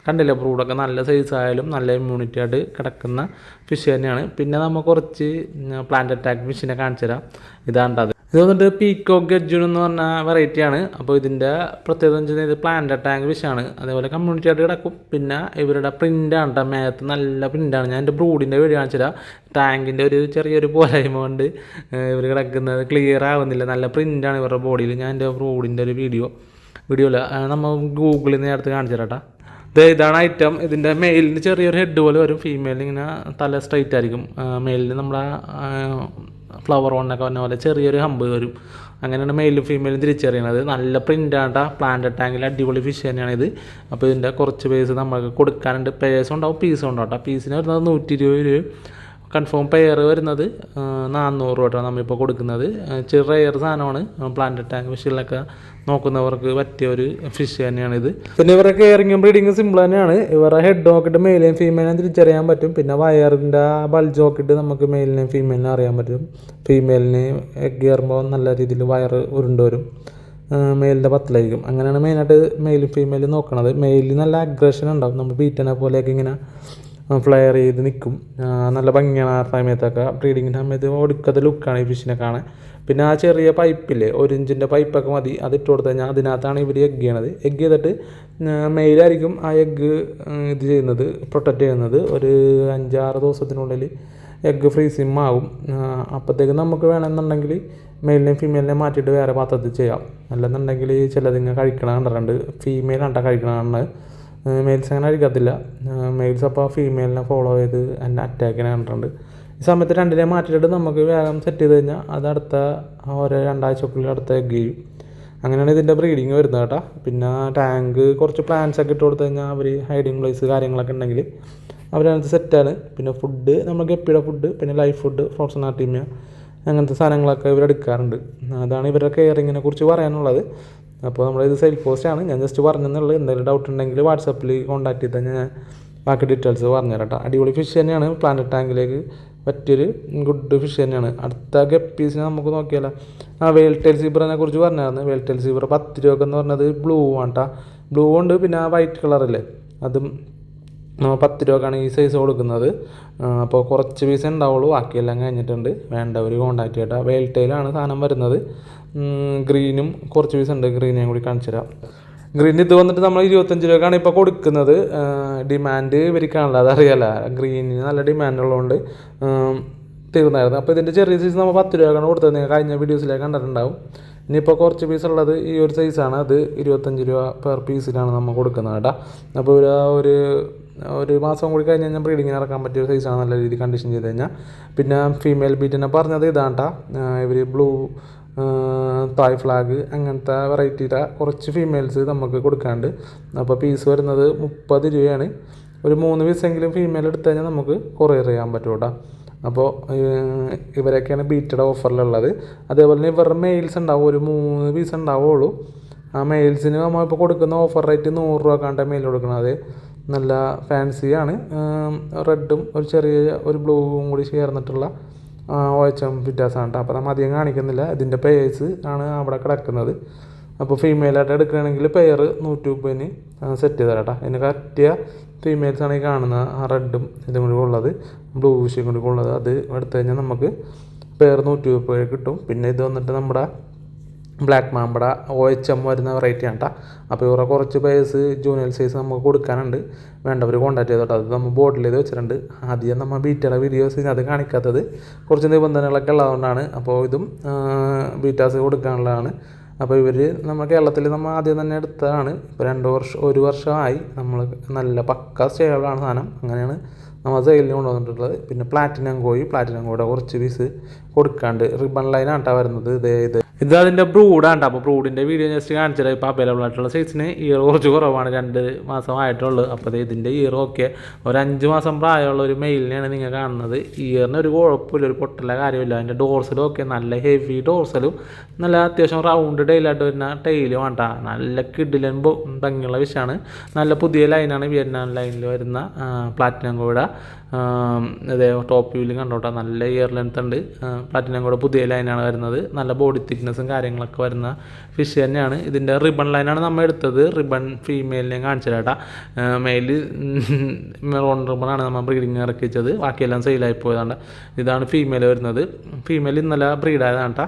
കണ്ടില്ല, ബ്രൂഡൊക്കെ നല്ല സൈസായാലും നല്ല ഇമ്മ്യൂണിറ്റി ആയിട്ട് കിടക്കുന്ന ഫിഷ് തന്നെയാണ്. പിന്നെ നമ്മൾ കുറച്ച് പ്ലാന്റ് അറ്റാക്ക് ഫിഷിനെ കാണിച്ചു തരാം. ഇതാണ്ടത്. ഇത് വന്നിട്ട് പീക്കോക്ക് ഗജ്ജൂൺ എന്ന് പറഞ്ഞ വെറൈറ്റിയാണ്. അപ്പോൾ ഇതിൻ്റെ പ്രത്യേകത എന്ന് വെച്ചാൽ ഇത് പ്ലാന്റ് ടാങ്ക് ഫിഷാണ്. അതേപോലെ കമ്മ്യൂണിറ്റി ആയിട്ട് കിടക്കും. പിന്നെ ഇവരുടെ പ്രിൻ്റാണ് കേട്ടോ, മേത്ത് നല്ല പ്രിൻ്റാണ്. ഞാൻ എൻ്റെ ബ്രൂഡിൻ്റെ വീഡിയോ കാണിച്ചില്ല. ടാങ്കിൻ്റെ ഒരു ചെറിയൊരു പോരായ്മ കൊണ്ട് ഇവർ കിടക്കുന്നത് ക്ലിയർ ആവുന്നില്ല. നല്ല പ്രിൻ്റാണ് ഇവരുടെ ബോഡിയിൽ. ഞാൻ എൻ്റെ ബ്രൂഡിൻ്റെ ഒരു വീഡിയോയിൽ നമ്മൾ ഗൂഗിളിൽ നിന്ന് എടുത്ത് കാണിച്ചു തരാം. ഇതാണ് ഐറ്റം. ഇതിൻ്റെ മെയിലിന് ചെറിയൊരു ഹെഡ് പോലെ വരും, ഫീമെയിലിന് ഇങ്ങനെ തല സ്ട്രൈറ്റ് ആയിരിക്കും. മെയിലിന് നമ്മളെ ഫ്ലവർ ഓണൊക്കെ വന്ന പോലെ ചെറിയൊരു ഹമ്പ് വരും. അങ്ങനെയാണ് മെയിലും ഫീമെയിലും തിരിച്ചറിയണത്. നല്ല പ്രിൻ്റാണ്ട പ്ലാന്റ് ടാങ്കിൽ അടിപൊളി ഫിഷ് തന്നെയാണിത്. അപ്പോൾ ഇതിൻ്റെ കുറച്ച് പേഴ്സ് നമുക്ക് കൊടുക്കാനുണ്ട്. പേഴ്സും ഉണ്ടാവും, പീസും ഉണ്ടാവും കേട്ടോ. പീസിന് വരുന്നത് 120 രൂപ. കൺഫേം പെയർ വരുന്നത് 400 രൂപ നമ്മളിപ്പോൾ കൊടുക്കുന്നത്. ചെറിയ സാധനമാണ്. പ്ലാന്റ് ടാങ്ക് ഫിഷിലൊക്കെ നോക്കുന്നവർക്ക് പറ്റിയ ഒരു ഫിഷ് തന്നെയാണിത്. പിന്നെ ഇവരുടെ കെയറിങ്ങും ബ്രീഡിങ്ങും സിമ്പിൾ തന്നെയാണ്. ഇവരുടെ ഹെഡ് നോക്കിയിട്ട് മെയിലിനെയും ഫീമെയിലിനെയും തിരിച്ചറിയാൻ പറ്റും. പിന്നെ വയറിൻ്റെ ബൾജ് നോക്കിയിട്ട് നമുക്ക് മെയിലിനെയും ഫീമെയിലിനെ അറിയാൻ പറ്റും. ഫീമെയിലിന് എഗ് കയറുമ്പോൾ നല്ല രീതിയിൽ വയറ് ഉരുണ്ട് വരും, മെയിലിൻ്റെ പത്തിലായിരിക്കും. അങ്ങനെയാണ് മെയിനായിട്ട് മെയിലും ഫീമെയിലും നോക്കണത്. മെയിലിൽ നല്ല അഗ്രഷൻ ഉണ്ടാവും, നമ്മൾ ബീറ്റനെ പോലെയൊക്കെ ഇങ്ങനെ ഫ്ലെയർ ചെയ്ത് നിൽക്കും. നല്ല ഭംഗിയാണ് ആ സമയത്തൊക്കെ. ബ്രീഡിങ്ങിൻ്റെ സമയത്ത് ഒടുക്കത്തെ ലുക്കാണ് ഈ ഫിഷിനെ കാണാൻ. പിന്നെ ആ ചെറിയ പൈപ്പില്ലേ, 1 ഇഞ്ചിൻ്റെ പൈപ്പൊക്കെ മതി, അതിട്ട് കൊടുത്തു കഴിഞ്ഞാൽ അതിനകത്താണ് ഇവർ എഗ് ചെയ്യണത്. എഗ് ചെയ്തിട്ട് മെയിലായിരിക്കും ആ എഗ്ഗ് ഇത് ചെയ്യുന്നത്, പ്രൊട്ടക്റ്റ് ചെയ്യുന്നത്. ഒരു 5-6 ദിവസത്തിനുള്ളിൽ എഗ്ഗ് ഫ്രീസിങ് ആവും. അപ്പോഴത്തേക്ക് നമുക്ക് വേണമെന്നുണ്ടെങ്കിൽ മെയിലിനെയും ഫീമെയിലിനെയും മാറ്റിയിട്ട് വേറെ പാത്രത്തിൽ ചെയ്യാം. അല്ലെന്നുണ്ടെങ്കിൽ ചിലതിങ്ങനെ കഴിക്കണ കണ്ടിട്ടുണ്ട്, ഫീമെയിലാണ് കഴിക്കണ. മെയിൽസ് അങ്ങനെ കഴിക്കത്തില്ല. മെയിൽസ് അപ്പോൾ ഫീമെയിലിനെ ഫോളോ ചെയ്ത് എന്നെ അറ്റാക്ക് ചെയ്യാൻ കണ്ടിട്ടുണ്ട്. ഈ സമയത്ത് രണ്ടിനെ മാറ്റിയിട്ട് നമുക്ക് വേഗം സെറ്റ് ചെയ്ത് കഴിഞ്ഞാൽ അത് അടുത്ത 2 ആഴ്ചക്കുള്ളിൽ അടുത്ത എഗ് ചെയ്യും. അങ്ങനെയാണ് ഇതിൻ്റെ ബ്രീഡിങ് വരുന്നത് കേട്ടോ. പിന്നെ ടാങ്ക് കുറച്ച് പ്ലാന്റ്സ് ഒക്കെ ഇട്ട് കൊടുത്തു കഴിഞ്ഞാൽ അവർ ഹൈഡിങ് പ്ലേസ് കാര്യങ്ങളൊക്കെ ഉണ്ടെങ്കിൽ അവരതിനകത്ത് സെറ്റാണ്. പിന്നെ ഫുഡ് നമ്മൾ ഗപ്പിയുടെ ഫുഡ്, പിന്നെ ലൈഫ് ഫുഡ്, ഫ്രോസൺ ആർട്ടീമിയ അങ്ങനത്തെ സാധനങ്ങളൊക്കെ ഇവരെടുക്കാറുണ്ട്. അതാണ് ഇവരുടെ കെയറിങ്ങിനെ കുറിച്ച് പറയാനുള്ളത്. അപ്പോൾ നമ്മളിത് സെയിൽ പോസ്റ്റാണ്, ഞാൻ ജസ്റ്റ് പറഞ്ഞെന്നുള്ളത്. എന്തെങ്കിലും ഡൗട്ട് ഉണ്ടെങ്കിൽ വാട്സപ്പിൽ കോൺടാക്ട് ചെയ്താൽ ഞാൻ ബാക്കി ഡീറ്റെയിൽസ് പറഞ്ഞുതരാം കേട്ടോ. അടിപൊളി ഫിഷ് തന്നെയാണ്, പ്ലാന്റ് ടാങ്കിലേക്ക് പറ്റിയൊരു ഗുഡ് ഫിഷ് തന്നെയാണ്. അടുത്ത ഗപ്പീസിനെ നമുക്ക് നോക്കിയാലോ. വെയിൽ ടെയിൽ സീബ്രനെ കുറിച്ച് പറഞ്ഞായിരുന്നു. വെയിൽ ടെയിൽ സീബ്ര 10 രൂപ എന്ന് പറഞ്ഞത് ബ്ലൂ ആണ് കേട്ടോ. ബ്ലൂ ഉണ്ട്, പിന്നെ വൈറ്റ് കളറില്ലേ അതും 10 രൂപക്കാണ് ഈ സൈസ് കൊടുക്കുന്നത്. അപ്പോൾ കുറച്ച് പീസ് ഉണ്ടാവുള്ളൂ, ബാക്കിയെല്ലാം കഴിഞ്ഞിട്ടുണ്ട്. വേണ്ടവർ കോൺടാക്ട് ചെയ്യട്ടോ. വെയിൽ ടെയിലാണ് സാധനം വരുന്നത്. ഗ്രീനും കുറച്ച് പീസ് ഉണ്ട്, ഗ്രീൻ ഞാൻ കൂടി കാണിച്ചു തരാം. ഗ്രീൻ ഇത് വന്നിട്ട് നമ്മൾ 25 രൂപക്കാണ് ഇപ്പോൾ കൊടുക്കുന്നത്. ഡിമാൻഡ് ഇവർക്കാണല്ലോ, അതറിയാലോ. ഗ്രീനിന് നല്ല ഡിമാൻഡ് ഉള്ളതുകൊണ്ട് തീർന്നായിരുന്നു. അപ്പോൾ ഇതിൻ്റെ ചെറിയ സൈസ് നമ്മൾ 10 രൂപക്കാണ് കൊടുത്തത്. നിങ്ങൾ കഴിഞ്ഞ വീഡിയോസിലേക്ക് കണ്ടിട്ടുണ്ടാവും. ഇനിയിപ്പോൾ കുറച്ച് പീസ് ഉള്ളത് ഈ ഒരു സൈസാണ്, അത് 25 രൂപ പെർ പീസിലാണ് നമ്മൾ കൊടുക്കുന്നത് കേട്ടോ. അപ്പോൾ ഒരു മാസം കൂടി കഴിഞ്ഞ് കഴിഞ്ഞാൽ ബ്രീഡിങ്ങിന് ഇറക്കാൻ പറ്റിയ ഒരു സൈസാണ്, നല്ല രീതിയിൽ കണ്ടീഷൻ ചെയ്ത് കഴിഞ്ഞാൽ. പിന്നെ ഫീമെയിൽ ബീറ്റിനെ പറഞ്ഞത് ഇതാണ് കേട്ടോ. ഇവർ ബ്ലൂ, തായ് ഫ്ലാഗ് അങ്ങനത്തെ വെറൈറ്റിയുടെ കുറച്ച് ഫീമെയിൽസ് നമുക്ക് കൊടുക്കാണ്ട്. അപ്പോൾ പീസ് വരുന്നത് 30 രൂപയാണ്. ഒരു 3 പീസെങ്കിലും ഫീമെയിൽ എടുത്തു കഴിഞ്ഞാൽ നമുക്ക് കൊറിയർ ചെയ്യാൻ പറ്റും കേട്ടോ. അപ്പോൾ ഇവരൊക്കെയാണ് ബീറ്റയുടെ ഓഫറിലുള്ളത്. അതേപോലെ തന്നെ ഇവരുടെ മെയിൽസ് ഉണ്ടാവും, ഒരു 3 പീസ് ഉണ്ടാവുള്ളൂ. ആ മെയിൽസിന് നമ്മളിപ്പോൾ കൊടുക്കുന്ന ഓഫർ റേറ്റ് 100 രൂപ കണ്ട മെയിൽ കൊടുക്കുന്നത്. നല്ല ഫാൻസിയാണ്, റെഡും ഒരു ചെറിയ ഒരു ബ്ലൂവും കൂടി ചേർന്നിട്ടുള്ള OHM വ്യത്യാസമാണ് കേട്ടോ. അപ്പോൾ നമ്മൾ അധികം കാണിക്കുന്നില്ല. ഇതിൻ്റെ പെയേഴ്സ് ആണ് അവിടെ കിടക്കുന്നത്. അപ്പോൾ ഫീമെയിലായിട്ട് എടുക്കുകയാണെങ്കിൽ പെയർ 130 സെറ്റ് ചെയ്ത് തരാം കേട്ടോ. ഇതിന് പറ്റിയ ഫീമെയിൽസാണ് ഈ കാണുന്ന റെഡും ഇതും കൂടി ഉള്ളത്, ബ്ലൂ ഫിഷും കൂടി ഉള്ളത്. അത് എടുത്തു കഴിഞ്ഞാൽ നമുക്ക് പെയർ 130 കിട്ടും. പിന്നെ ഇത് വന്നിട്ട് നമ്മുടെ ബ്ലാക്ക് മാമ്പട OHM വരുന്ന വെറൈറ്റിയാണ് കേട്ടോ. അപ്പോൾ ഇവരുടെ കുറച്ച് പേഴ്സ് ജൂനിയർ സൈസ് നമുക്ക് കൊടുക്കാനുണ്ട്. വേണ്ടവർ കോൺടാക്ട് ചെയ്തോട്ടോ. അത് നമ്മൾ ബോട്ടിൽ ചെയ്ത് വെച്ചിട്ടുണ്ട്. ആദ്യം നമ്മൾ ബീറ്റയുടെ വീഡിയോസ് അത് കാണിക്കാത്തത് കുറച്ച് നിബന്ധനകളൊക്കെ ഉള്ളതുകൊണ്ടാണ്. അപ്പോൾ ഇതും ബീറ്റാസ് കൊടുക്കാനുള്ളതാണ്. അപ്പോൾ ഇവർ നമ്മൾ കേരളത്തിൽ നമ്മൾ ആദ്യം തന്നെ എടുത്തതാണ്. ഇപ്പോൾ 1 വർഷമായി നമ്മൾ നല്ല പക്ക സ്റ്റേബിളാണ് സാധനം. അങ്ങനെയാണ് നമ്മൾ സെയിലിന് കൊണ്ടുവന്നിട്ടുള്ളത്. പിന്നെ പ്ലാറ്റിനം കോയുടെ കുറച്ച് പീസ് കൊടുക്കാണ്ട്. റിബൺ ലൈനാണ് കേട്ടോ വരുന്നത്. ഇത് അതിൻ്റെ ബ്രൂഡാണ് കേട്ടോ. അപ്പോൾ ബ്രൂഡിൻ്റെ വീഡിയോ ജസ്റ്റ് കാണിച്ചത്. ഇപ്പോൾ അവൈലബിൾ ആയിട്ടുള്ള സൈസിന് ഇയർ കുറച്ച് കുറവാണ്, 2 മാസമായിട്ടുള്ളൂ. അപ്പോൾ ഇതിൻ്റെ ഇയർ ഒക്കെ ഒരു 5 മാസം പ്രായമുള്ള ഒരു മെയിലിനെയാണ് നിങ്ങൾ കാണുന്നത്. ഇയറിന് ഒരു കുഴപ്പമില്ല, ഒരു പൊട്ടല കാര്യമില്ല. അതിൻ്റെ ഡോർസലും ഒക്കെ നല്ല ഹെവി ഡോർസലും നല്ല അത്യാവശ്യം റൗണ്ട് ടൈലായിട്ട് വരുന്ന ടൈലും വേണ്ട. നല്ല കിഡിലും ഭംഗിയുള്ള വിഷയമാണ്. നല്ല പുതിയ ലൈനാണ്, വിയറ്റ്നാം ലൈനിൽ വരുന്ന പ്ലാറ്റിനം കോയുടെ. അതെ, ടോപ്പ് വ്യൂവിൽ കണ്ടോട്ടെ, നല്ല ഇയർ ലെങ്ത് ഉണ്ട്. പ്ലാറ്റിനം കോയുടെ പുതിയ ലൈനാണ് വരുന്നത്. നല്ല ബോഡി തിക്നെസ്സും കാര്യങ്ങളൊക്കെ വരുന്ന ഫിഷ് തന്നെയാണ്. ഇതിൻ്റെ റിബൺ ലൈനാണ് നമ്മൾ എടുത്തത്. റിബൺ ഫീമെയിലിനെ കാണിച്ചു തരാം. മെയിൽ മെറോൺ റിബണാണ് നമ്മൾ ബ്രീഡിങ് ഇറക്കിച്ചത്. ബാക്കിയെല്ലാം സെയിലായി പോയതാണ്. ഇതാണ് ഫീമെയിൽ വരുന്നത്. ഫീമെയിൽ ഇന്നലെ ബ്രീഡായതാണ് കേട്ടോ.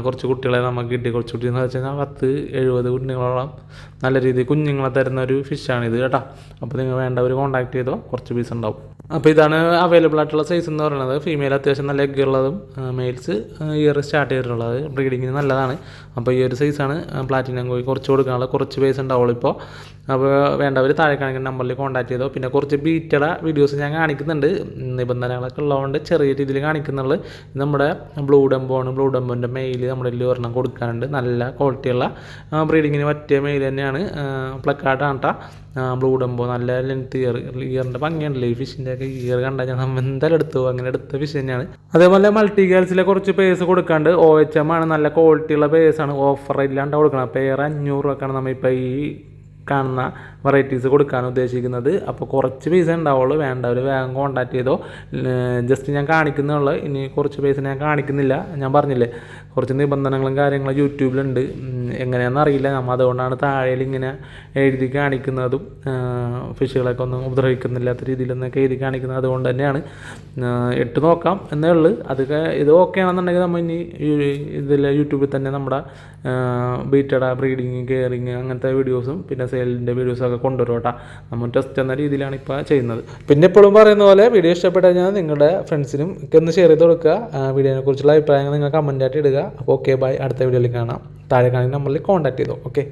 കുറച്ച് കുട്ടികളെ നമുക്ക് കിട്ടി. കുറച്ച് കുട്ടി എന്ന് വെച്ച് കഴിഞ്ഞാൽ 10-70 കുഞ്ഞുങ്ങളോളം നല്ല രീതിയിൽ കുഞ്ഞുങ്ങളെ തരുന്ന ഒരു ഫിഷാണിത് കേട്ടോ. അപ്പോൾ നിങ്ങൾ വേണ്ടവർ കോൺടാക്ട് ചെയ്തോ, കുറച്ച് പീസ് ഉണ്ടാവും. അപ്പോൾ ഇതാണ് അവൈലബിൾ ആയിട്ടുള്ള സൈസ് എന്ന് പറയുന്നത്. ഫീമെയിൽ അത്യാവശ്യം നല്ല എഗ് ഉള്ളതും മെയിൽസ് ഇയർ സ്റ്റാർട്ട് ചെയ്തിട്ടുള്ളത് ബ്രീഡിങ്ങിന് നല്ലതാണ്. അപ്പോൾ ഈ ഒരു സൈസാണ് പ്ലാറ്റിനം കോഴി. കുറച്ച് കൊടുക്കാനുള്ള കുറച്ച് പൈസ ഉണ്ടാവുള്ളൂ ഇപ്പോൾ. അപ്പോൾ വേണ്ടവർ താഴെ കാണിക്കുന്ന നമ്പറിൽ കോൺടാക്ട് ചെയ്തോ. പിന്നെ കുറച്ച് ബീറ്റയുടെ വീഡിയോസ് ഞാൻ കാണിക്കുന്നുണ്ട്, നിബന്ധനകളൊക്കെ ഉള്ളതുകൊണ്ട് ചെറിയ രീതിയിൽ കാണിക്കുന്നുള്ളൂ. നമ്മുടെ ബ്ലൂ ഡംബോണ്. ബ്ലൂ ഡംബോൻ്റെ മെയിൽ നമ്മുടെ ഇതിൽ ഒരെണ്ണം കൊടുക്കാനുണ്ട്. നല്ല ക്വാളിറ്റിയുള്ള ബ്രീഡിങ്ങിന് പറ്റിയ മെയിൽ തന്നെയാണ്. പ്ലക്കാർഡാണ് കേട്ടോ. ബ്ലൂ ഡംബോ നല്ല ലെങ്ത് ഇയറിൻ്റെ ഭംഗിയുണ്ടല്ലോ. ഈ ഫിഷിൻ്റെ ഒക്കെ ഇയർ കണ്ടാൽ ഞാൻ നമ്മൾ എന്തായാലും എടുത്തു അങ്ങനെ എടുത്ത ഫിഷ് തന്നെയാണ്. അതേപോലെ മൾട്ടി ഗേൾസിലെ കുറച്ച് പേഴ്സ് കൊടുക്കാണ്ട്. OHM ആണ്, നല്ല ക്വാളിറ്റിയുള്ള പേഴ്സാണ്. ഓഫർ ഇല്ലാണ്ട് കൊടുക്കണം. പെയർ 500 രൂപക്കാണ് നമ്മളിപ്പോൾ ഈ കാണുന്ന വെറൈറ്റീസ് കൊടുക്കാൻ ഉദ്ദേശിക്കുന്നത്. അപ്പോൾ കുറച്ച് പൈസ ഉണ്ടാവുള്ളൂ, വേണ്ടവർ വേഗം കോൺടാക്ട് ചെയ്തോ. ജസ്റ്റ് ഞാൻ കാണിക്കുന്നുള്ളൂ, ഇനി കുറച്ച് പൈസ ഞാൻ കാണിക്കുന്നില്ല. ഞാൻ പറഞ്ഞില്ലേ കുറച്ച് നിബന്ധനകളും കാര്യങ്ങളും യൂട്യൂബിലുണ്ട്, എങ്ങനെയാണെന്ന് അറിയില്ല. നമ്മൾ അതുകൊണ്ടാണ് താഴെയിൽ ഇങ്ങനെ എഴുതി കാണിക്കുന്നതും ഫിഷുകളൊക്കെ ഒന്നും ഉപദ്രവിക്കുന്നില്ലാത്ത രീതിയിലൊന്നൊക്കെ എഴുതി കാണിക്കുന്നത്. അതുകൊണ്ട് തന്നെയാണ് ഇട്ട് നോക്കാം എന്നേ ഉള്ളൂ. അതൊക്കെ ഇത് ഓക്കെ ആണെന്നുണ്ടെങ്കിൽ നമ്മൾ ഇനി ഇതിൽ യൂട്യൂബിൽ തന്നെ നമ്മുടെ ബീറ്റയുടെ ബ്രീഡിങ്, കെയറിങ് അങ്ങനത്തെ വീഡിയോസും പിന്നെ സെയിലിൻ്റെ വീഡിയോസൊക്കെ കൊണ്ടുവരും കേട്ടോ. നമ്മൾ ടെസ്റ്റ് എന്ന രീതിയിലാണ് ഇപ്പോൾ ചെയ്യുന്നത്. പിന്നെ എപ്പോഴും പറയുന്ന പോലെ വീഡിയോ ഇഷ്ടപ്പെട്ട് കഴിഞ്ഞാൽ നിങ്ങളുടെ ഫ്രണ്ട്സിനും ഒക്കെ ഒന്ന് ഷെയർ ചെയ്ത് കൊടുക്കുക. വീഡിയോനെ കുറിച്ചുള്ള അഭിപ്രായങ്ങൾ നിങ്ങൾ കമൻറ്റായിട്ട് ഇടുക. അപ്പോൾ ഓക്കെ ബൈ, അടുത്ത വീഡിയോയിൽ കാണാം. താഴെ കാണുന്ന നമ്പറിൽ കോൺടാക്ട് ചെയ്തോ. ഓക്കെ.